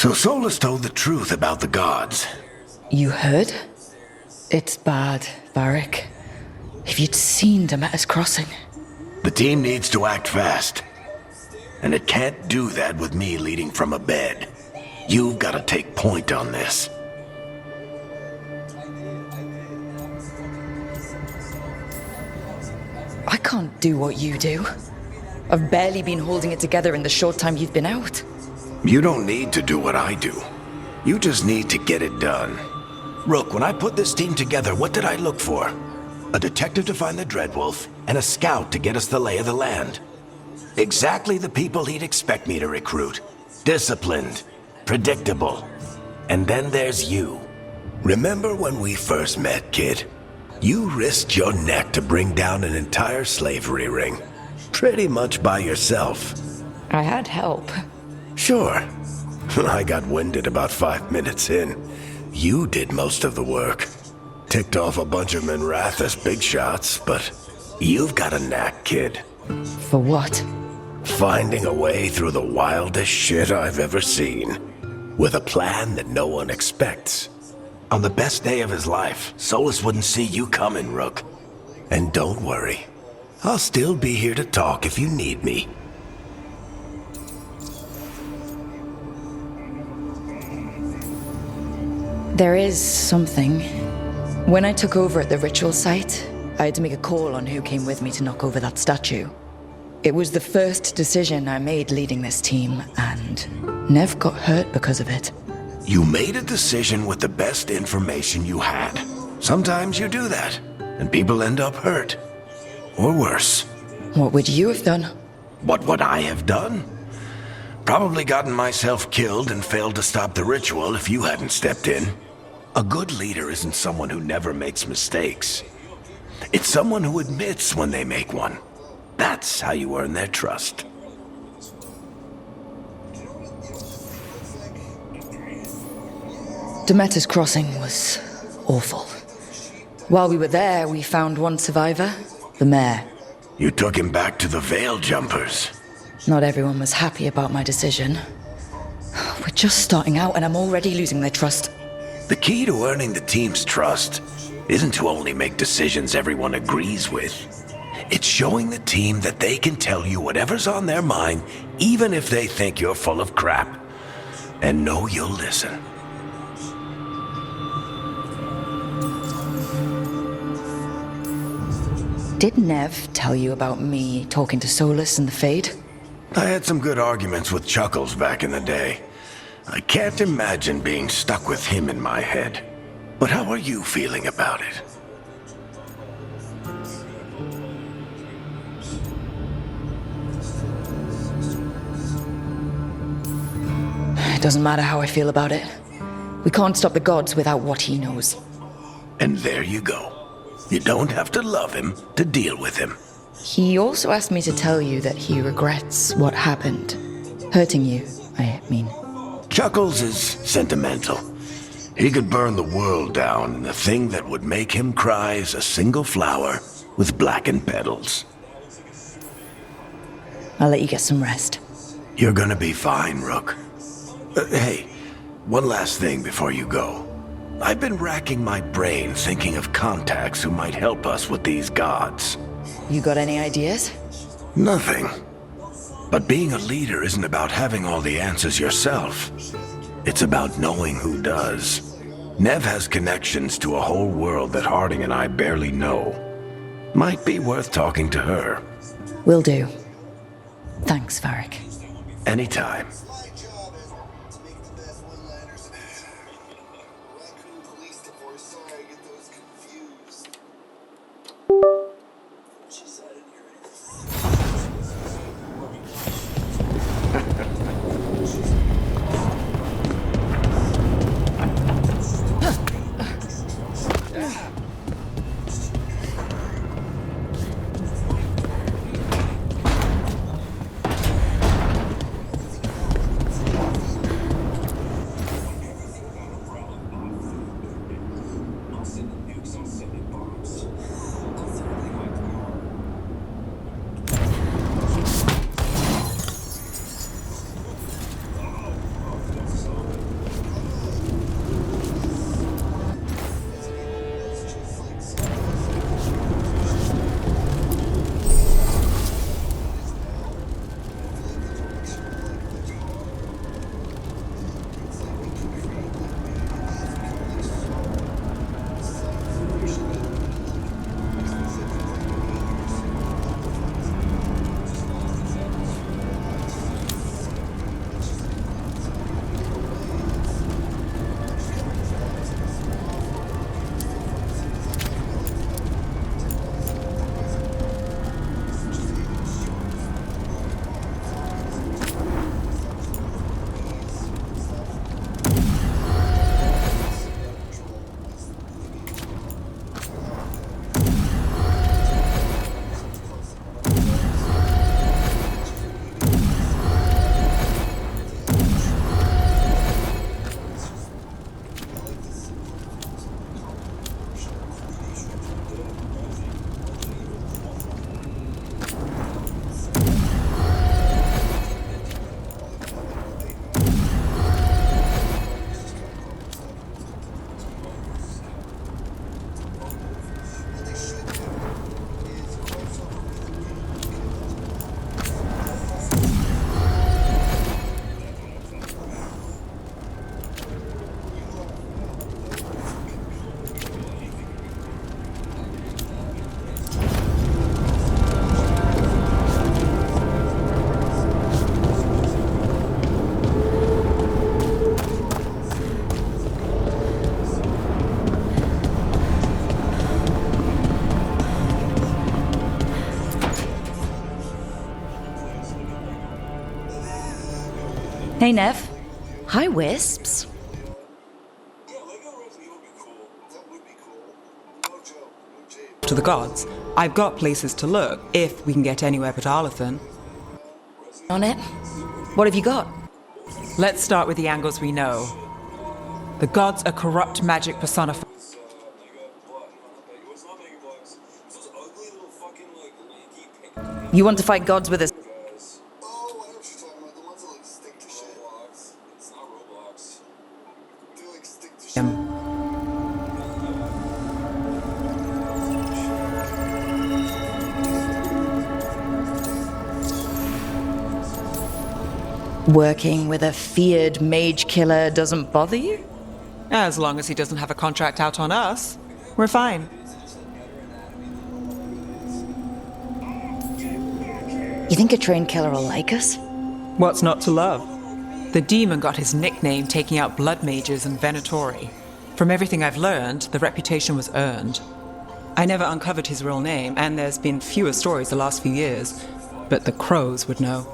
So Solus told the truth about the gods. You heard? It's bad, Varric. If you'd seen Demeter's crossing. The team needs to act fast. And it can't do that with me leading from a bed. You've got to take point on this. I can't do what you do. I've barely been holding it together in the short time you've been out. You don't need to do what I do. You just need to get it done. Rook, when I put this team together, what did I look for? A detective to find the Dreadwolf, and a scout to get us the lay of the land. Exactly the people he'd expect me to recruit. Disciplined, predictable. And then there's you. Remember when we first met, kid? You risked your neck to bring down an entire slavery ring. Pretty much by yourself. I had help. Sure. I got winded about 5 minutes in. You did most of the work. Ticked off a bunch of Minrathous big shots, but you've got a knack, kid. For what? Finding a way through the wildest shit I've ever seen. With a plan that no one expects. On the best day of his life, Solus wouldn't see you coming, Rook. And don't worry. I'll still be here to talk if you need me. There is something. When I took over at the ritual site, I had to make a call on who came with me to knock over that statue. It was the first decision I made leading this team, and Nev got hurt because of it. You made a decision with the best information you had. Sometimes you do that, and people end up hurt. Or worse. What would you have done? What would I have done? Probably gotten myself killed and failed to stop the ritual if you hadn't stepped in. A good leader isn't someone who never makes mistakes. It's someone who admits when they make one. That's how you earn their trust. Demeter's crossing was awful. While we were there, we found one survivor, the mayor. You took him back to the Veil Jumpers. Not everyone was happy about my decision. We're just starting out and I'm already losing their trust. The key to earning the team's trust isn't to only make decisions everyone agrees with. It's showing the team that they can tell you whatever's on their mind, even if they think you're full of crap. And know you'll listen. Did Nev tell you about me talking to Solus and the Fade? I had some good arguments with Chuckles back in the day. I can't imagine being stuck with him in my head. But how are you feeling about it? It doesn't matter how I feel about it. We can't stop the gods without what he knows. And there you go. You don't have to love him to deal with him. He also asked me to tell you that he regrets what happened. Hurting you, I mean. Chuckles is sentimental. He could burn the world down, and the thing that would make him cry is a single flower with blackened petals. I'll let you get some rest. You're gonna be fine, Rook. Hey, one last thing before you go. I've been racking my brain thinking of contacts who might help us with these gods. You got any ideas? Nothing. But being a leader isn't about having all the answers yourself. It's about knowing who does. Nev has connections to a whole world that Harding and I barely know. Might be worth talking to her. Will do. Thanks, Varric. Anytime. Hey, Nev. Hi, Wisps. To the gods. I've got places to look, if we can get anywhere but Arlathan. On it? What have you got? Let's start with the angles we know. The gods are corrupt magic personified. You want to fight gods with us? Oh, I know what you're talking about. The ones that like stick to shit. Roblox. It's not Roblox. They like stick to shit. Working with a feared mage killer doesn't bother you? As long as he doesn't have a contract out on us, we're fine. You think a trained killer will like us? What's not to love? The demon got his nickname taking out blood mages and venatori. From everything I've learned, the reputation was earned. I never uncovered his real name, and there's been fewer stories the last few years, but the crows would know.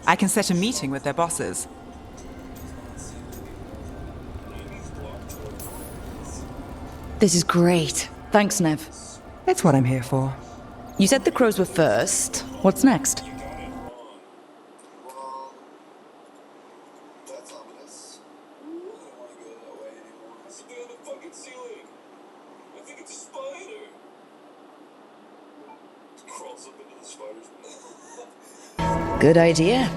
I can set a meeting with their bosses. This is great. Thanks, Nev. It's what I'm here for. You said the crows were first. What's next? Well, that's ominous. I don't want to go that way anymore. There's something on the fucking ceiling. I think it's a spider. It crawls up into the spider's mouth. Good idea.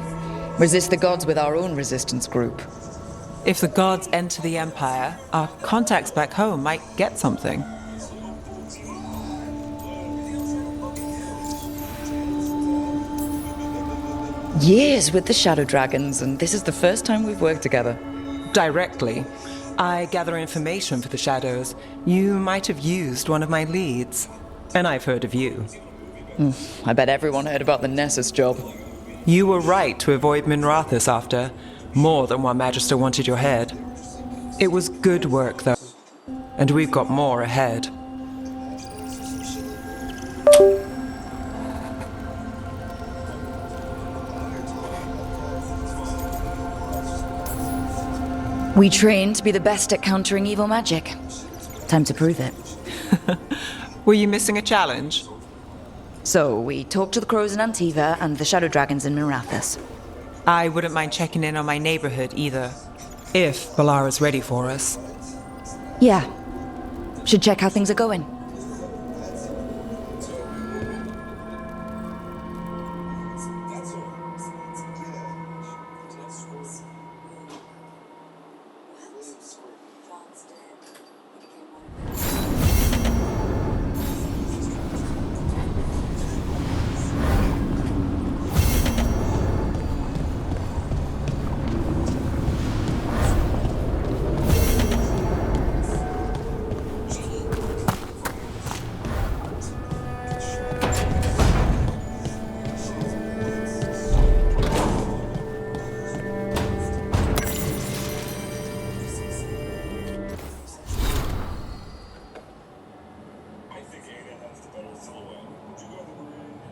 Resist the gods with our own resistance group. If the gods enter the Empire, our contacts back home might get something. Years with the Shadow Dragons, and this is the first time we've worked together. Directly. I gather information for the Shadows. You might have used one of my leads. And I've heard of you. I bet everyone heard about the Nessus job. You were right to avoid Minrathous after. More than one Magister wanted your head. It was good work, though. And we've got more ahead. We train to be the best at countering evil magic. Time to prove it. Were you missing a challenge? So, we talked to the crows in Antiva and the Shadow Dragons in Minrathous. I wouldn't mind checking in on my neighborhood either. If Balara's ready for us. Yeah. Should check how things are going.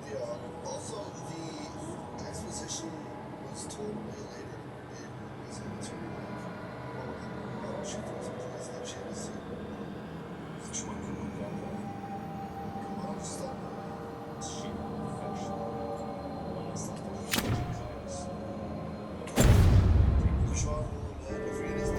Yeah. Also, the exposition was told way later. It was in sort of like, well, she throws something else that she had to see. She went to move on there. Why don't you stop her? She perfection. Push on a little bit before you just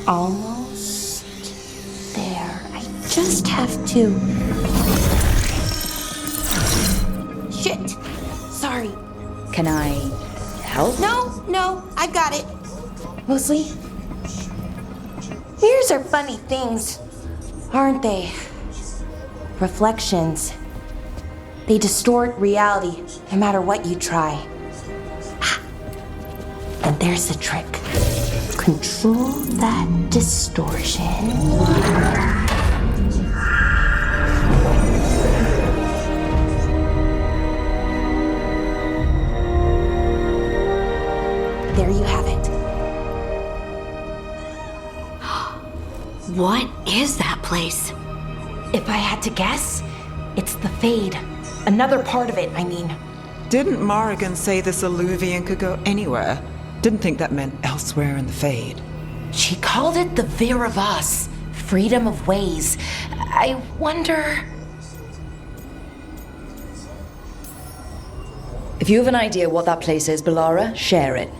Almost there. I just have to... Shit! Sorry. Can I help? No, I got it. Mostly, mirrors are funny things, aren't they? Reflections. They distort reality no matter what you try. And there's the trick. Control that distortion. There you have it. What is that place? If I had to guess, it's the Fade. Another part of it, I mean. Didn't Morrigan say this Illuvian could go anywhere? Didn't think that meant elsewhere in the Fade. She called it the Vir of Us, freedom of ways. I wonder... If you have an idea what that place is, Balara, share it.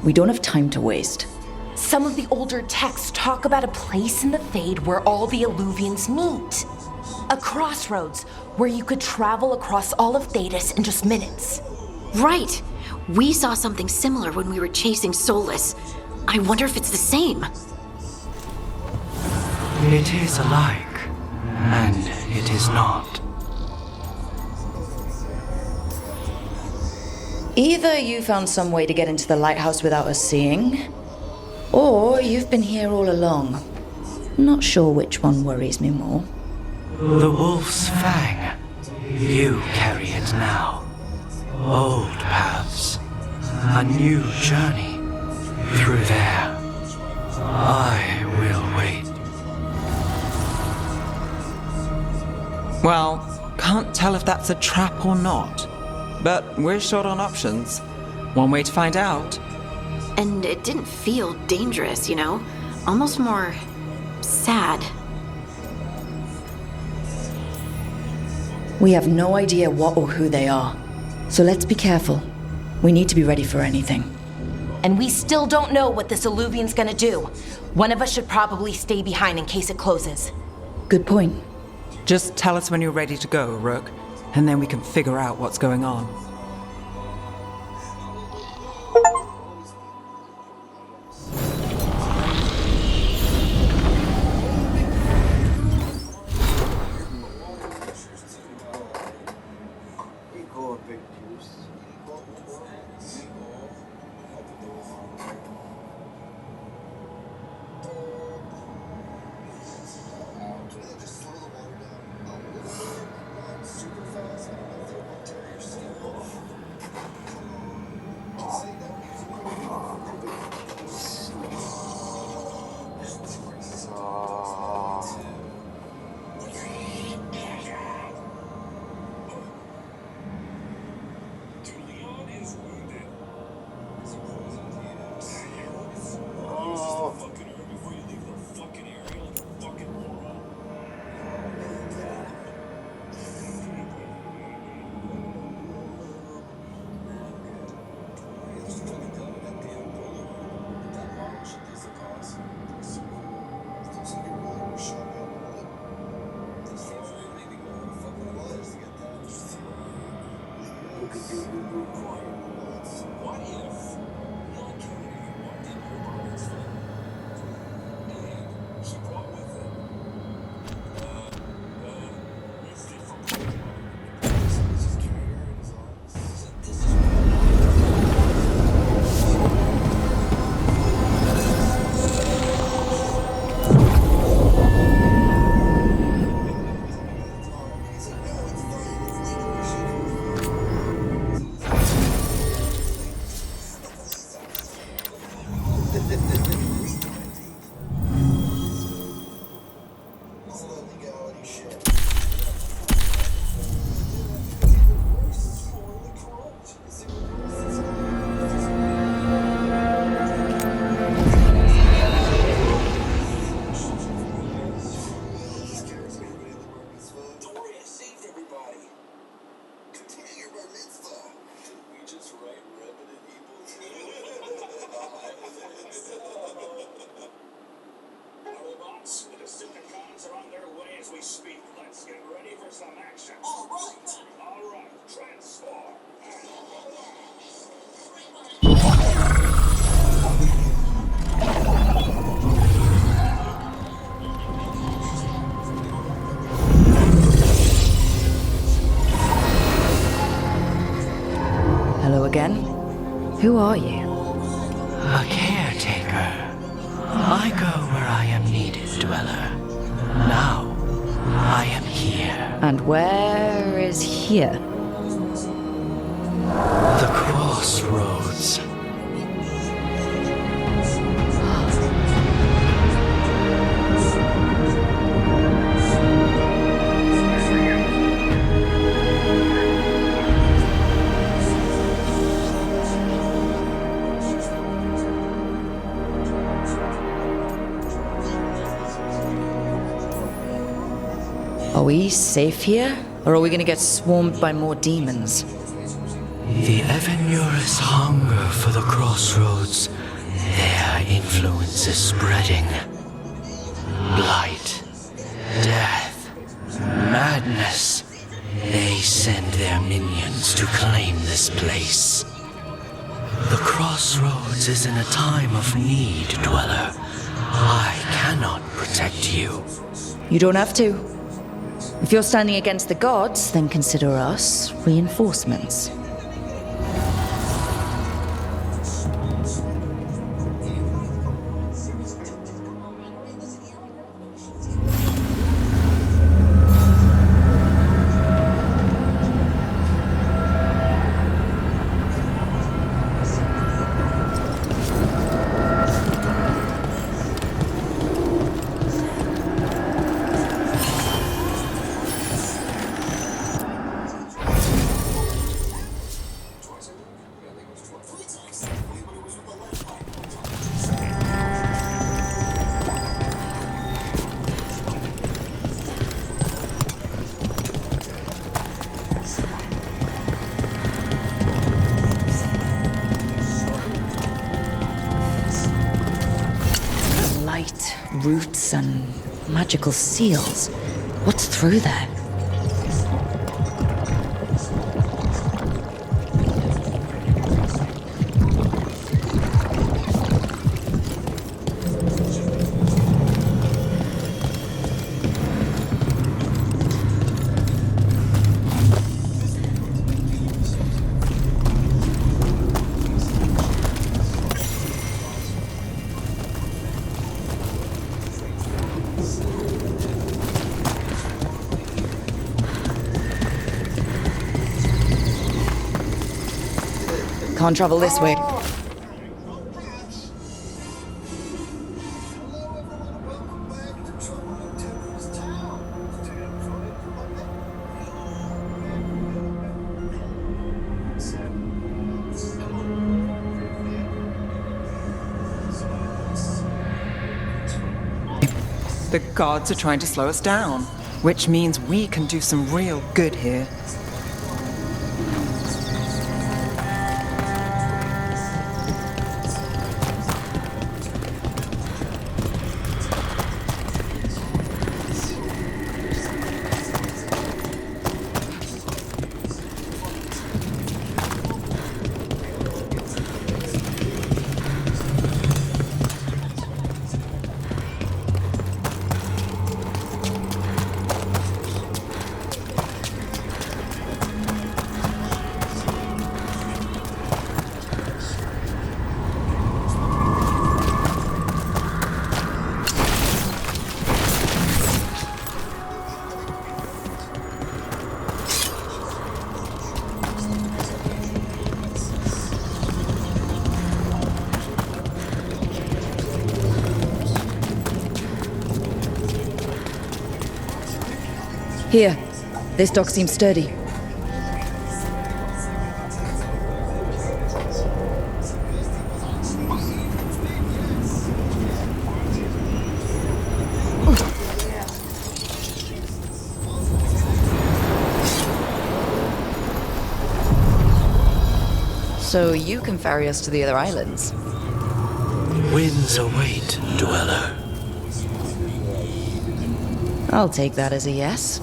We don't have time to waste. Some of the older texts talk about a place in the Fade where all the Illuvians meet. A crossroads where you could travel across all of Thedas in just minutes. Right. We saw something similar when we were chasing Solus. I wonder if it's the same. It is alike, and it is not. Either you found some way to get into the lighthouse without us seeing, or you've been here all along. Not sure which one worries me more. The Wolf's Fang. You carry it now. Old paths. A new journey. Through there. I will wait. Well, can't tell if that's a trap or not. But we're short on options. One way to find out. And it didn't feel dangerous, you know? Almost more sad. We have no idea what or who they are. So let's be careful. We need to be ready for anything. And we still don't know what this Illuvian's gonna do. One of us should probably stay behind in case it closes. Good point. Just tell us when you're ready to go, Rook, and then we can figure out what's going on. Let's get ready for some action. All right, transform. Hello again. Who are you? A caretaker. I go where I am needed, Dweller. Now, I am here. And where is here? The crossroads. Are we safe here? Or are we gonna get swarmed by more demons? The Evenurus hunger for the crossroads. Their influence is spreading. Blight, death, madness. They send their minions to claim this place. The crossroads is in a time of need, Dweller. I cannot protect you. You don't have to. If you're standing against the gods, then consider us reinforcements. Roots and magical seals. What's through there? Can't travel this way. The gods are trying to slow us down, which means we can do some real good here. Here. This dock seems sturdy. So you can ferry us to the other islands? Winds await, Dweller. I'll take that as a yes.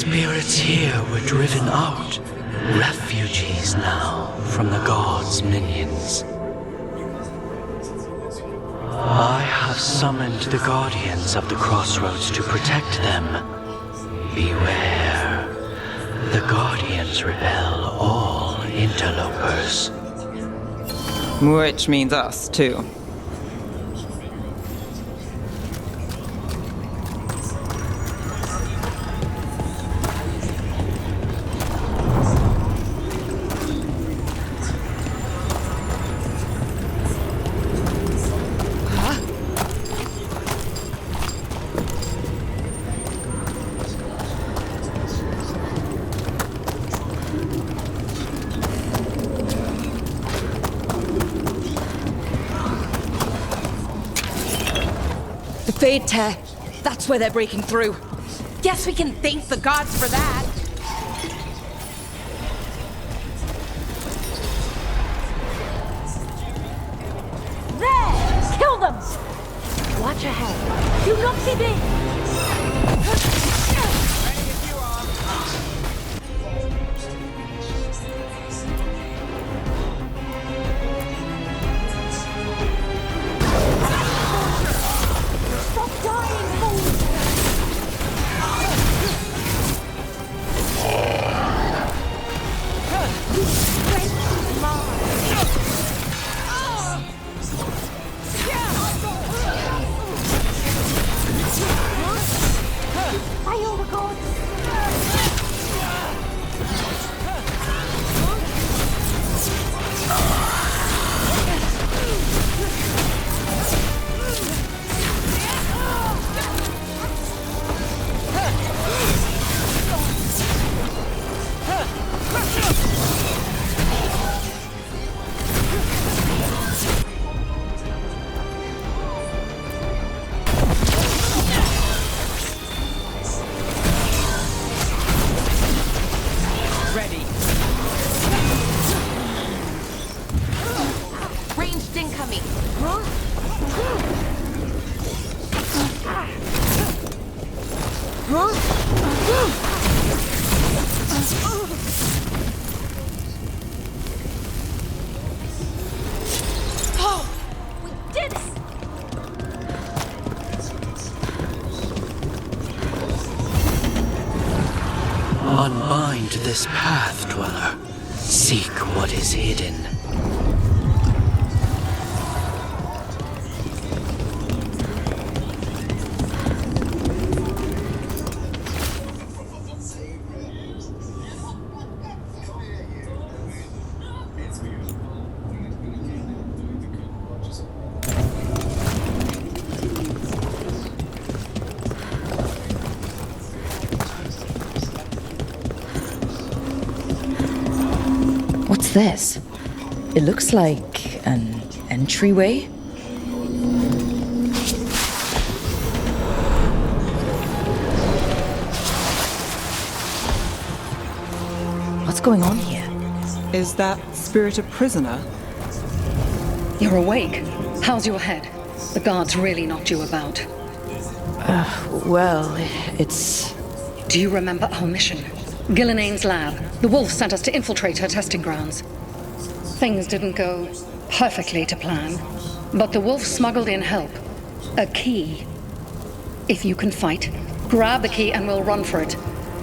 spirits here were driven out, refugees now from the gods' minions. I have summoned the guardians of the crossroads to protect them. Beware. The guardians repel all interlopers. Which means us, too. Fade tear. That's where they're breaking through. Guess we can thank the gods for that. There! Kill them! Watch ahead. You not see me! Unbind this path, Dweller. Seek what is hidden. What's this? It looks like an entryway. What's going on here? Is that spirit a prisoner? You're awake. How's your head? The guards really knocked you about. Well, it's... Do you remember our mission? Ghilan'nain's lab. The wolf sent us to infiltrate her testing grounds. Things didn't go perfectly to plan, but the wolf smuggled in help. A key. If you can fight, grab the key and we'll run for it.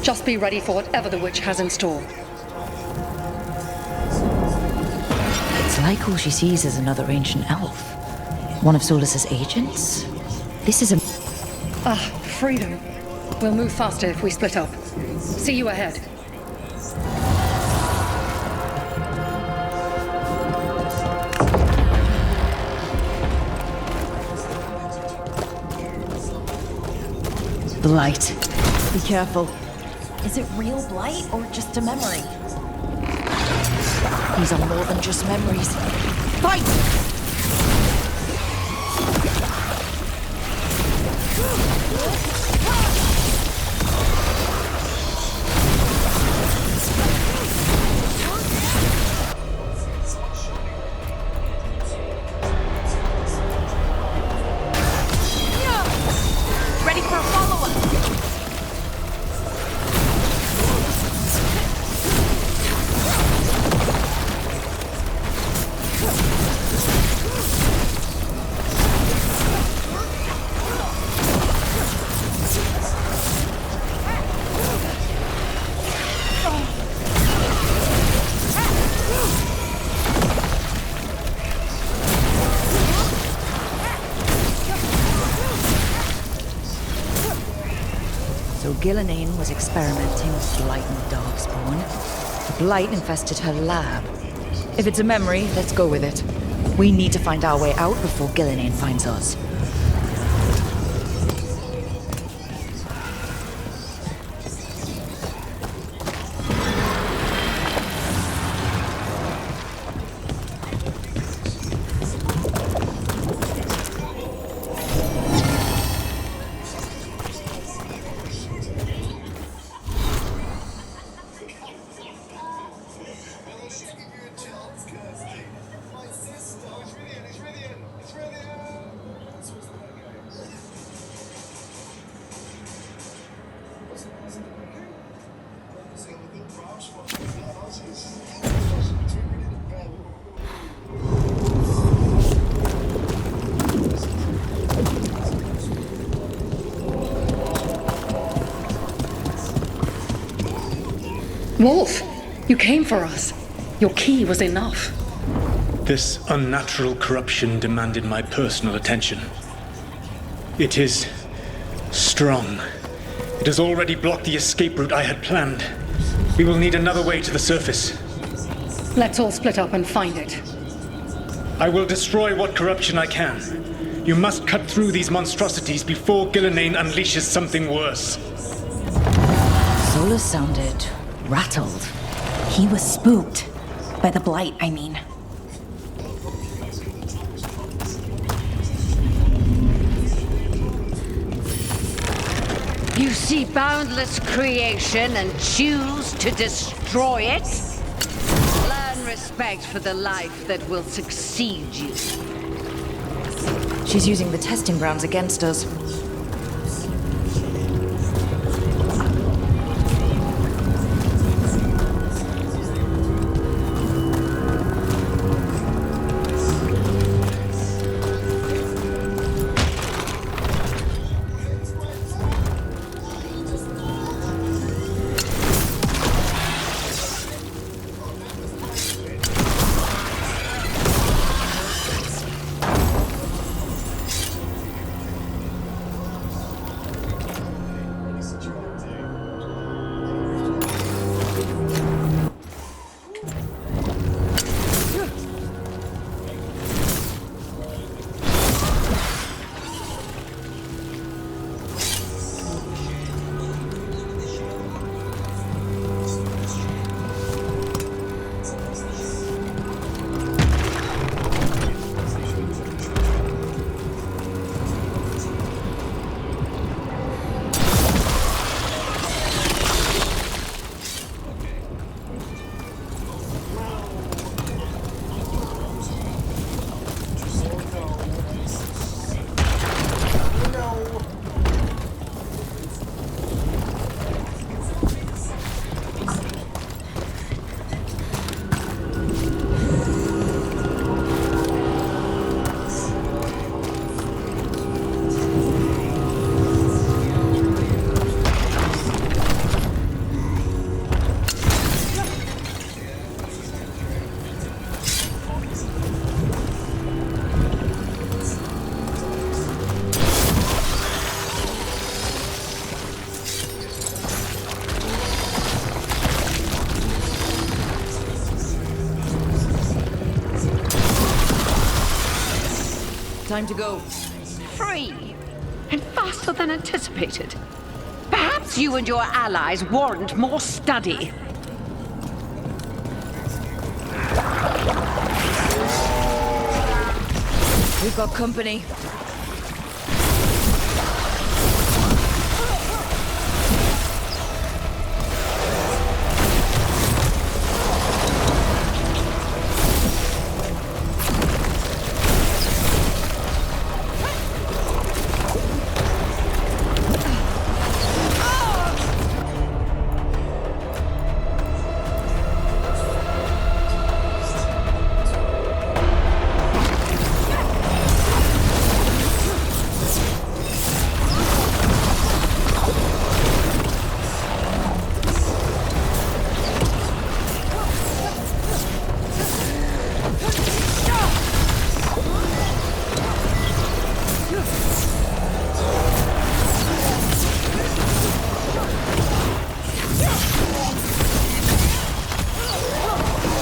Just be ready for whatever the witch has in store. It's like all she sees is another ancient elf. One of Solus's agents? This is a... Freedom. We'll move faster if we split up. See you ahead. Blight. Be careful. Is it real blight or just a memory? These are more than just memories. Fight! Ready for a follow-up. So Ghilan'nain was experimenting with blight and darkspawn. The blight infested her lab. If it's a memory, let's go with it. We need to find our way out before Ghilan'nain finds us. Wolf, you came for us. Your key was enough. This unnatural corruption demanded my personal attention. It is strong. It has already blocked the escape route I had planned. We will need another way to the surface. Let's all split up and find it. I will destroy what corruption I can. You must cut through these monstrosities before Ghilan'nain unleashes something worse. Solus sounded rattled. He was spooked. By the blight, I mean. You see boundless creation and choose to destroy it? Learn respect for the life that will succeed you. She's using the testing grounds against us. Time to go. Free! And faster than anticipated. Perhaps you and your allies warrant more study. We've got company.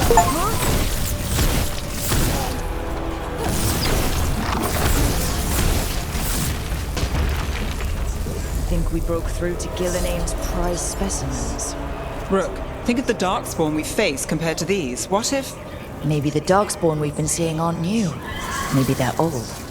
Think we broke through to Ghilan'nain's prize specimens. Rook, think of the Darkspawn we face compared to these. What if... Maybe the Darkspawn we've been seeing aren't new. Maybe they're old.